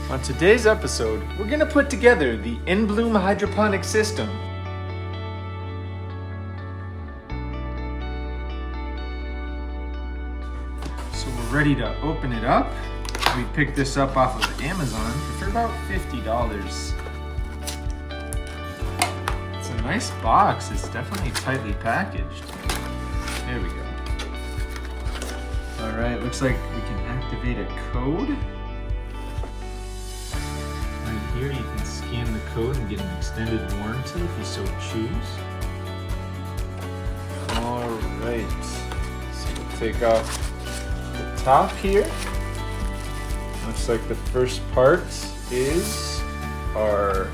On today's episode, we're going to put together the Inbloom hydroponic system. So we're ready to open it up. We picked this up off of Amazon for about $50. It's a nice box. It's definitely tightly packaged. There we go. All right, looks like we can activate a code. Right here, you can scan the code and get an extended warranty if you so choose. All right, so we'll take off the top here. Looks like the first part is our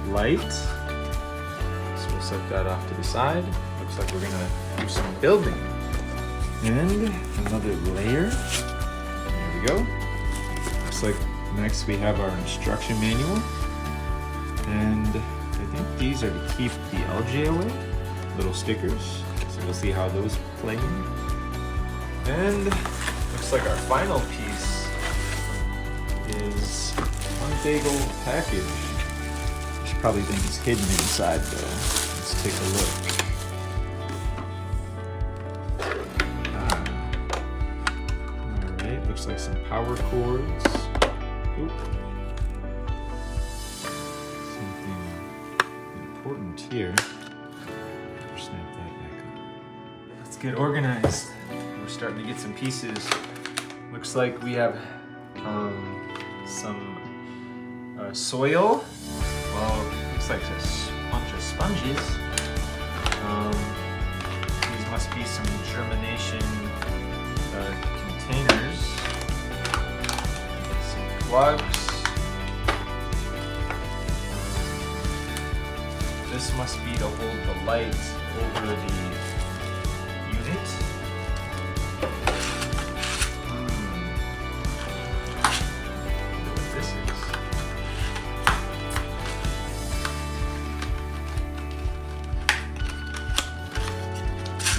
light. So we'll set that off to the side. Looks like we're gonna do some building. And another layer. There we go. Looks like next we have our instruction manual. And I think these are to keep the algae away. Little stickers. So we'll see how those play in. And looks like our final piece is one big old package. There's probably things hidden inside though. Let's take a look. Alright, looks like some power cords. Oop. Something important here. Snap that back on. Let's get organized. We're starting to get some pieces. Looks like we have some soil. Well, looks like a bunch of sponges. These must be some germination containers. Some plugs. This must be to hold the light over the unit.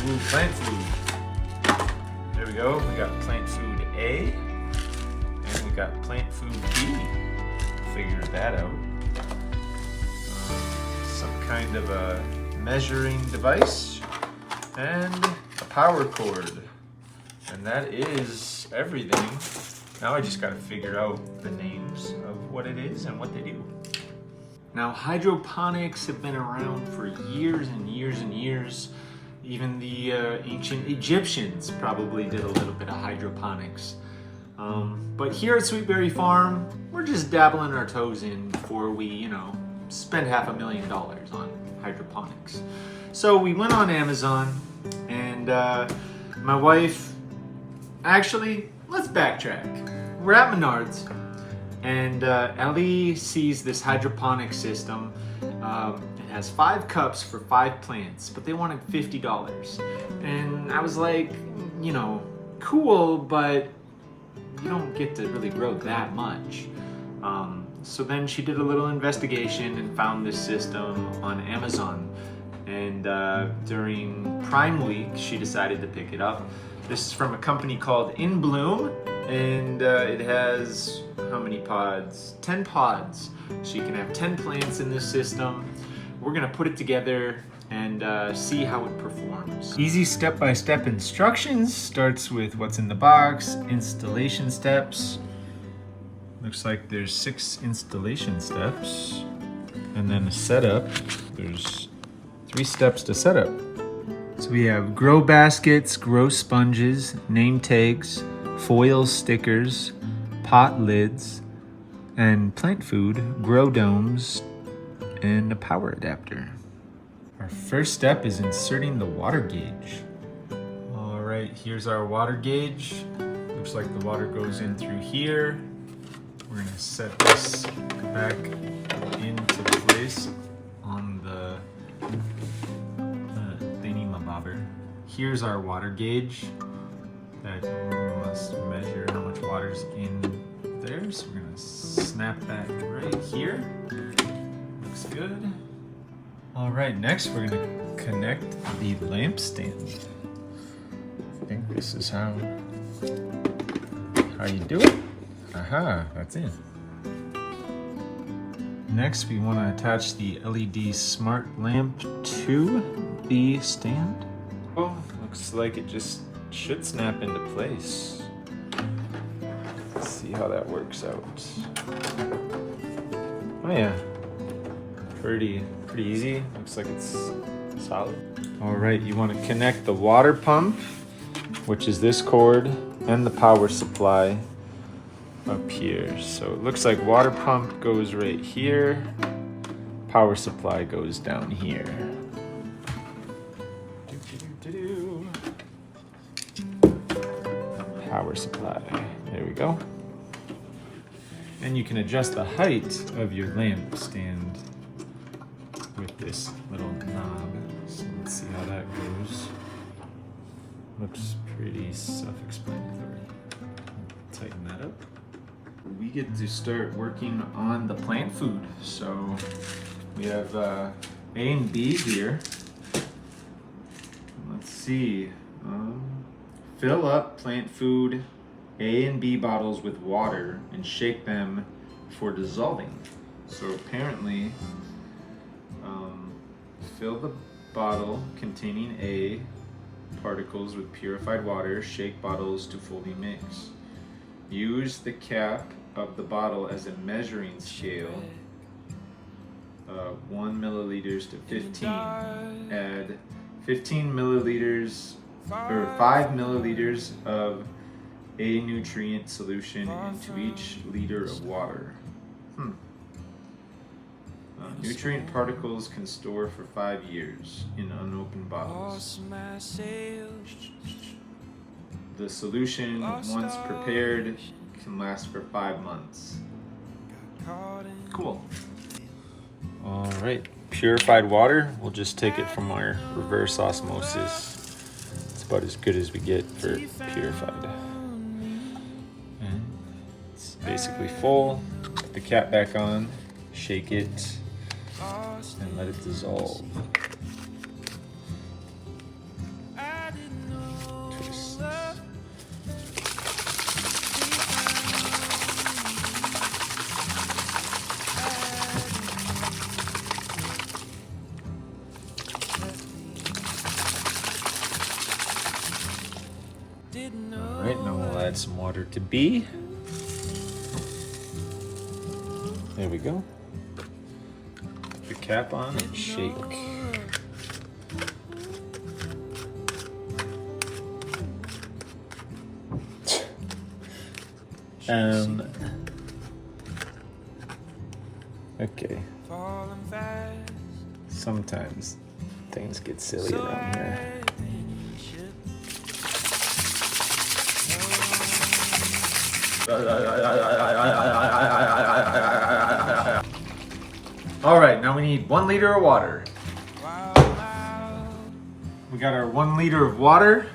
Ooh, plant food. There we go. We got plant food A, and we got plant food B. Figure that out. Some kind of a measuring device and a power cord. And that is everything. Now I just got to figure out the names of what it is and what they do. Now, hydroponics have been around for years and years and years. Even the ancient Egyptians probably did a little bit of hydroponics. But here at Sweetberry Farm, we're just dabbling our toes in before we, spend $500,000 on hydroponics. So we went on Amazon and my wife, actually, let's backtrack. We're at Menards and Ellie sees this hydroponic system. It has 5 cups for 5 plants, but they wanted $50. And I was like, cool, but you don't get to really grow that much. So then she did a little investigation and found this system on Amazon. And during Prime Week, she decided to pick it up. This is from a company called Inbloom, and it has how many pods? 10 pods. So you can have 10 plants in this system. We're gonna put it together and see how it performs. Easy step-by-step instructions starts with what's in the box, installation steps. Looks like there's 6 installation steps. And then the setup, there's 3 steps to set up. So we have grow baskets, grow sponges, name tags, foil stickers, pot lids, and plant food, grow domes, and a power adapter. Our first step is inserting the water gauge. All right, here's our water gauge. Looks like the water goes in through here. We're gonna set this back into place on the thingy-mabobber. Here's our water gauge that must measure how much water's in there. So we're gonna snap that right here. Looks good. All right, next we're gonna connect the lamp stand. I think this is how you do it. Aha, that's it. Next, we want to attach the LED smart lamp to the stand. Oh, looks like it just should snap into place. Let's see how that works out. Oh yeah, pretty easy. Looks like it's solid. All right, you want to connect the water pump, which is this cord, and the power supply up here. So it looks like water pump goes right here, power supply goes down here. Power supply, there we go. And you can adjust the height of your lamp stand with this little knob. So let's see how that goes. Looks pretty self-explanatory. Tighten that up. We get to start working on the plant food. So we have A and B here. Let's see. Fill up plant food A and B bottles with water and shake them before dissolving. So apparently, fill the bottle containing A particles with purified water, shake bottles to fully mix. Use the cap of the bottle as a measuring scale. 1 milliliters to 15. Add 15 milliliters or 5 milliliters of a nutrient solution into each liter of water. Nutrient particles can store for 5 years in unopened bottles. The solution, once prepared, can last for 5 months. Cool. All right, purified water. We'll just take it from our reverse osmosis. It's about as good as we get for purified. And it's basically full. Put the cap back on, shake it, and let it dissolve. Twist. All right, now we'll add some water to B. There we go. Put the cap on and shake. Okay. Sometimes things get silly around here. All right, now we need 1 liter of water. We got our 1 liter of water,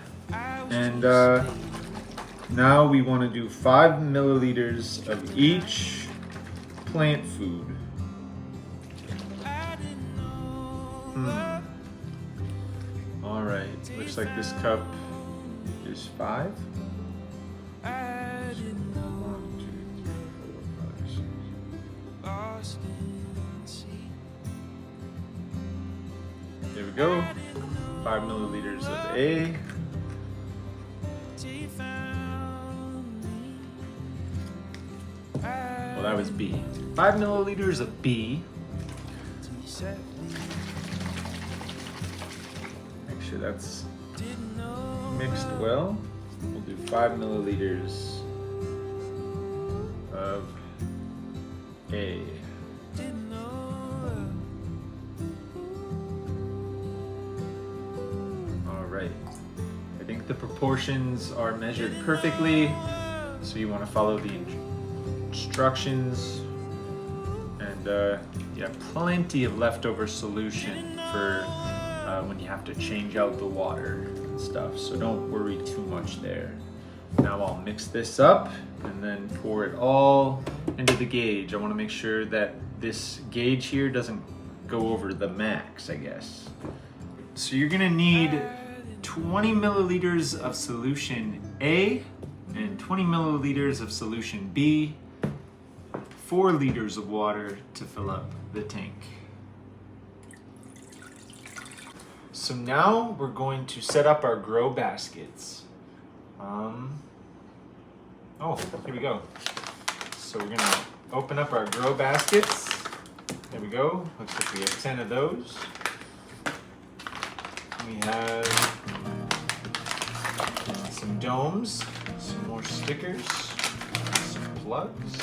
and now we want to do 5 milliliters of each plant food. All right, looks like this cup is 5. There we go. 5 milliliters of A. Well, that was B. 5 milliliters of B. Make sure that's mixed well. We'll do 5 milliliters of A. I think the proportions are measured perfectly, so you want to follow the instructions, and you have plenty of leftover solution for when you have to change out the water and stuff, so don't worry too much there. Now I'll mix this up and then pour it all into the gauge. I want to make sure that this gauge here doesn't go over the max, I guess. So you're gonna need 20 milliliters of solution A and 20 milliliters of solution B 4 liters of water to fill up the tank. So now we're going to set up our grow baskets. Oh, here we go. So we're gonna open up our grow baskets. There we go. Looks like we have 10 of those. We have some domes, some more stickers, some plugs,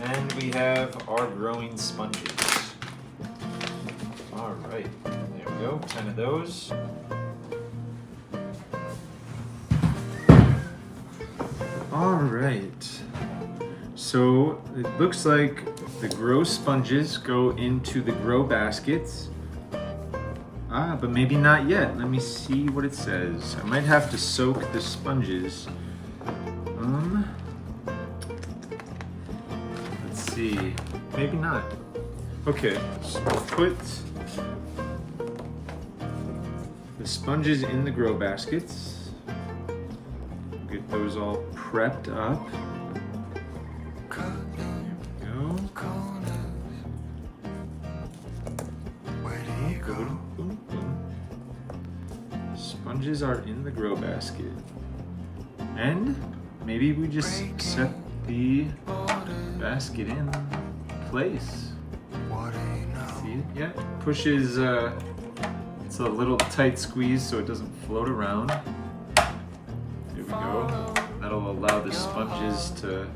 and we have our growing sponges. All right, there we go, 10 of those. All right, so it looks like the grow sponges go into the grow baskets. But maybe not yet. Let me see what it says. I might have to soak the sponges. Let's see. Maybe not. Okay, so we'll put the sponges in the grow baskets. Get those all prepped up. Sponges are in the grow basket. And maybe we just set the basket in place. See it? Yeah, pushes, it's a little tight squeeze so it doesn't float around. There we go. That'll allow the sponges to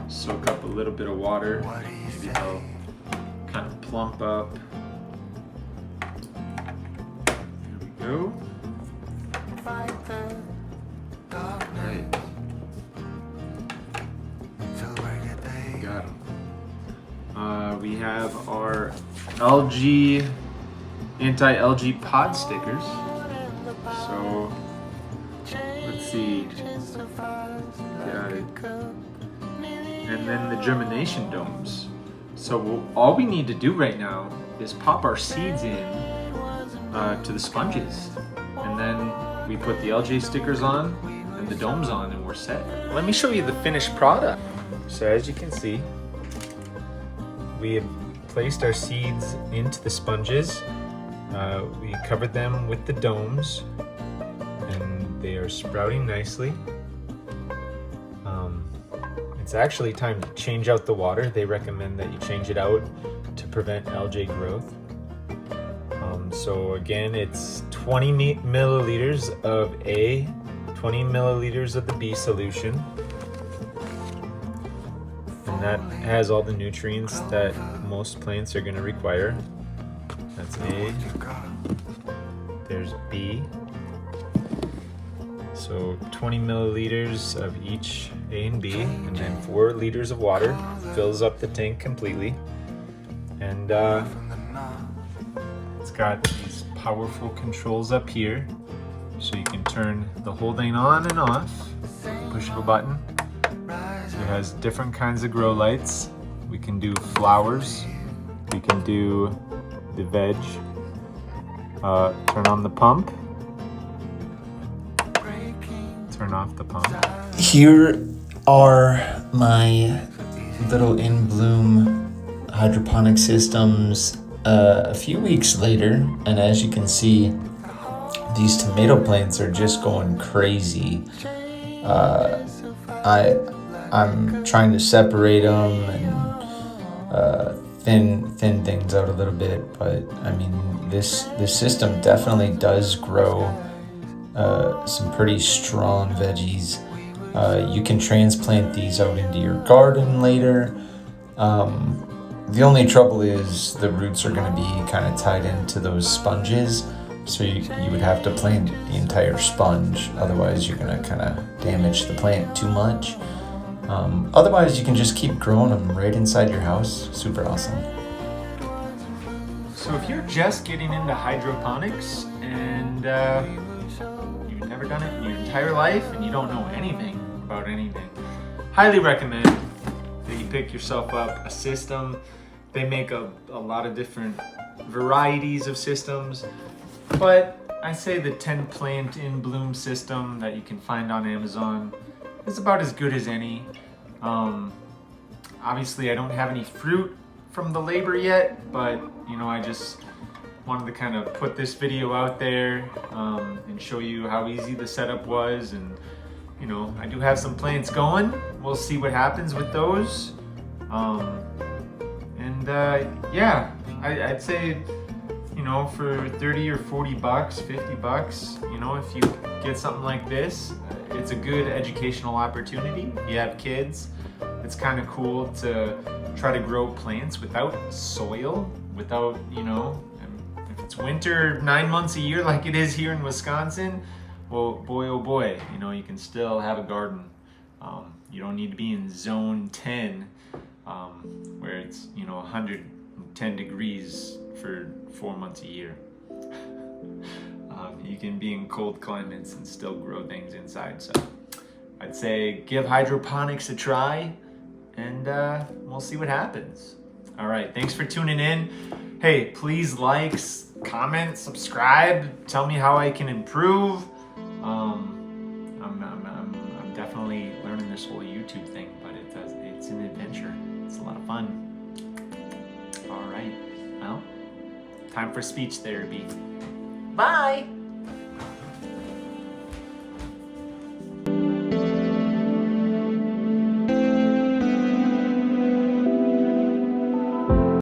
soak up a little bit of water. Maybe they'll kind of plump up. There we go. Right. Got them. We have our anti-algae pod stickers. So let's see. Got it. And then the germination domes. So all we need to do right now is pop our seeds in to the sponges, and then we put the LJ stickers on and the domes on, and we're set. Let me show you the finished product. So as you can see, we have placed our seeds into the sponges. We covered them with the domes, and they are sprouting nicely. It's actually time to change out the water. They recommend that you change it out to prevent algae growth. So again, it's 20 milliliters of A, 20 milliliters of the B solution. And that has all the nutrients that most plants are going to require. That's A. There's B. So 20 milliliters of each A and B, and then 4 liters of water fills up the tank completely. And it's got these powerful controls up here, so you can turn the whole thing on and off. Push of a button. It has different kinds of grow lights. We can do flowers. We can do the veg. Turn on the pump. Turn off the pump. Here are my little Inbloom hydroponic systems a few weeks later, and as you can see, these tomato plants are just going crazy. I'm trying to separate them and thin things out a little bit, but I mean this system definitely does grow some pretty strong veggies. You can transplant these out into your garden later. The only trouble is the roots are going to be kind of tied into those sponges, so you would have to plant the entire sponge, otherwise you're going to kind of damage the plant too much. Otherwise you can just keep growing them right inside your house. Super awesome. So if you're just getting into hydroponics and you've never done it in your entire life and you don't know anything about anything, highly recommend that you pick yourself up a system. They make a lot of different varieties of systems, but I say the 10 plant Inbloom system that you can find on Amazon is about as good as any. Obviously I don't have any fruit from the labor yet, but you know, I just wanted to kind of put this video out there and show you how easy the setup was. And you know, I do have some plants going. We'll see what happens with those. Yeah, I'd say, you know, for 30 or 40 bucks, 50 bucks, you know, if you get something like this, it's a good educational opportunity. If you have kids, it's kind of cool to try to grow plants without soil, without, you know, if it's winter 9 months a year like it is here in Wisconsin, well, boy, oh boy, you know, you can still have a garden. You don't need to be in zone 10, where it's, you know, 110 degrees for 4 months a year. You can be in cold climates and still grow things inside. So I'd say give hydroponics a try, and we'll see what happens. All right, thanks for tuning in. Hey, please like, comment, subscribe. Tell me how I can improve. I'm definitely learning this whole YouTube thing, but it's an adventure. It's a lot of fun. All right, well, time for speech therapy. Bye.